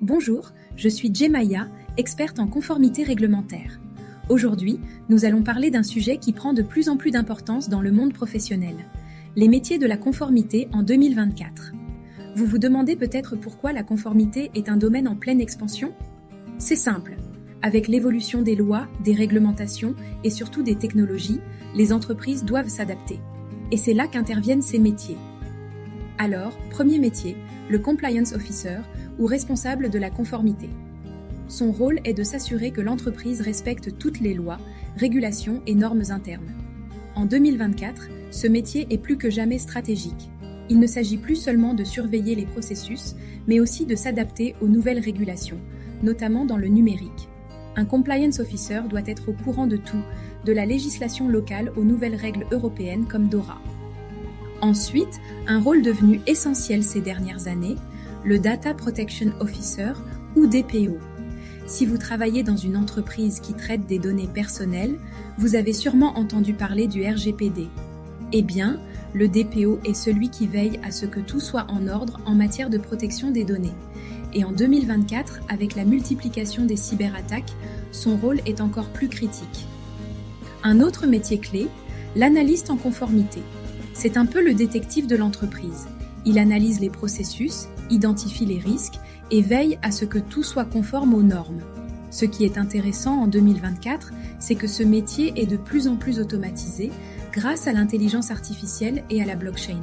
Bonjour, je suis Jemaya, experte en conformité réglementaire. Aujourd'hui, nous allons parler d'un sujet qui prend de plus en plus d'importance dans le monde professionnel, les métiers de la conformité en 2024. Vous vous demandez peut-être pourquoi la conformité est un domaine en pleine expansion ? C'est simple. Avec l'évolution des lois, des réglementations et surtout des technologies, les entreprises doivent s'adapter. Et c'est là qu'interviennent ces métiers. Alors, premier métier, le Compliance Officer ou responsable de la conformité. Son rôle est de s'assurer que l'entreprise respecte toutes les lois, régulations et normes internes. En 2024, ce métier est plus que jamais stratégique. Il ne s'agit plus seulement de surveiller les processus, mais aussi de s'adapter aux nouvelles régulations, notamment dans le numérique. Un Compliance Officer doit être au courant de tout, de la législation locale aux nouvelles règles européennes comme DORA. Ensuite, un rôle devenu essentiel ces dernières années, le Data Protection Officer ou DPO. Si vous travaillez dans une entreprise qui traite des données personnelles, vous avez sûrement entendu parler du RGPD. Eh bien, le DPO est celui qui veille à ce que tout soit en ordre en matière de protection des données. Et en 2024, avec la multiplication des cyberattaques, son rôle est encore plus critique. Un autre métier clé, l'analyste en conformité. C'est un peu le détective de l'entreprise. Il analyse les processus, identifie les risques et veille à ce que tout soit conforme aux normes. Ce qui est intéressant en 2024, c'est que ce métier est de plus en plus automatisé grâce à l'intelligence artificielle et à la blockchain.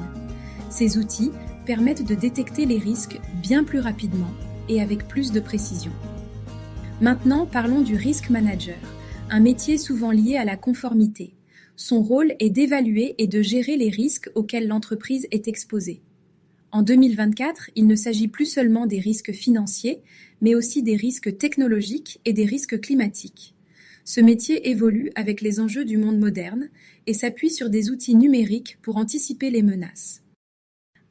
Ces outils permettent de détecter les risques bien plus rapidement et avec plus de précision. Maintenant, parlons du Risk Manager, un métier souvent lié à la conformité. Son rôle est d'évaluer et de gérer les risques auxquels l'entreprise est exposée. En 2024, il ne s'agit plus seulement des risques financiers, mais aussi des risques technologiques et des risques climatiques. Ce métier évolue avec les enjeux du monde moderne et s'appuie sur des outils numériques pour anticiper les menaces.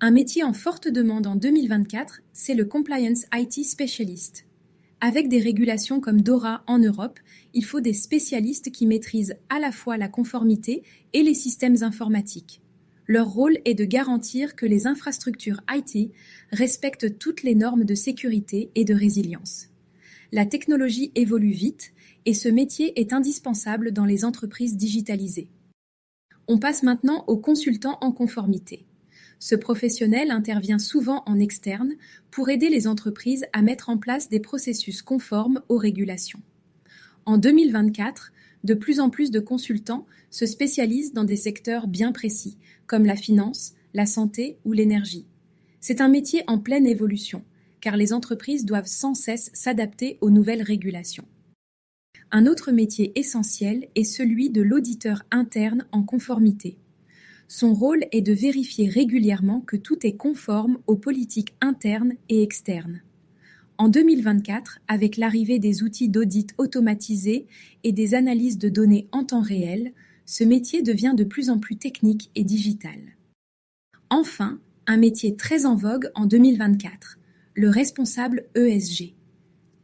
Un métier en forte demande en 2024, c'est le Compliance IT Specialist. Avec des régulations comme DORA en Europe, il faut des spécialistes qui maîtrisent à la fois la conformité et les systèmes informatiques. Leur rôle est de garantir que les infrastructures IT respectent toutes les normes de sécurité et de résilience. La technologie évolue vite et ce métier est indispensable dans les entreprises digitalisées. On passe maintenant au consultant en conformité. Ce professionnel intervient souvent en externe pour aider les entreprises à mettre en place des processus conformes aux régulations. En 2024, de plus en plus de consultants se spécialisent dans des secteurs bien précis, comme la finance, la santé ou l'énergie. C'est un métier en pleine évolution, car les entreprises doivent sans cesse s'adapter aux nouvelles régulations. Un autre métier essentiel est celui de l'auditeur interne en conformité. Son rôle est de vérifier régulièrement que tout est conforme aux politiques internes et externes. En 2024, avec l'arrivée des outils d'audit automatisés et des analyses de données en temps réel, ce métier devient de plus en plus technique et digital. Enfin, un métier très en vogue en 2024, le responsable ESG.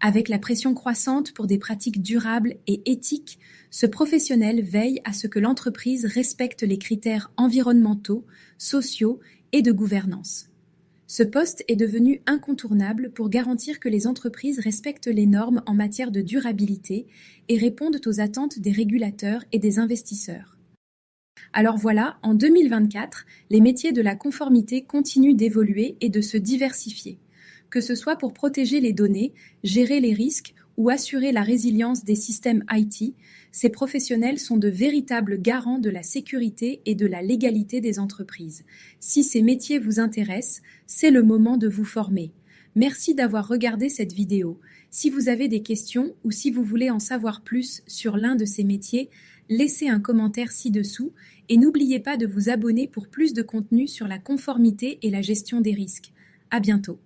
Avec la pression croissante pour des pratiques durables et éthiques, ce professionnel veille à ce que l'entreprise respecte les critères environnementaux, sociaux et de gouvernance. Ce poste est devenu incontournable pour garantir que les entreprises respectent les normes en matière de durabilité et répondent aux attentes des régulateurs et des investisseurs. Alors voilà, en 2024, les métiers de la conformité continuent d'évoluer et de se diversifier. Que ce soit pour protéger les données, gérer les risques ou assurer la résilience des systèmes IT, ces professionnels sont de véritables garants de la sécurité et de la légalité des entreprises. Si ces métiers vous intéressent, c'est le moment de vous former. Merci d'avoir regardé cette vidéo. Si vous avez des questions ou si vous voulez en savoir plus sur l'un de ces métiers, laissez un commentaire ci-dessous et n'oubliez pas de vous abonner pour plus de contenu sur la conformité et la gestion des risques. À bientôt.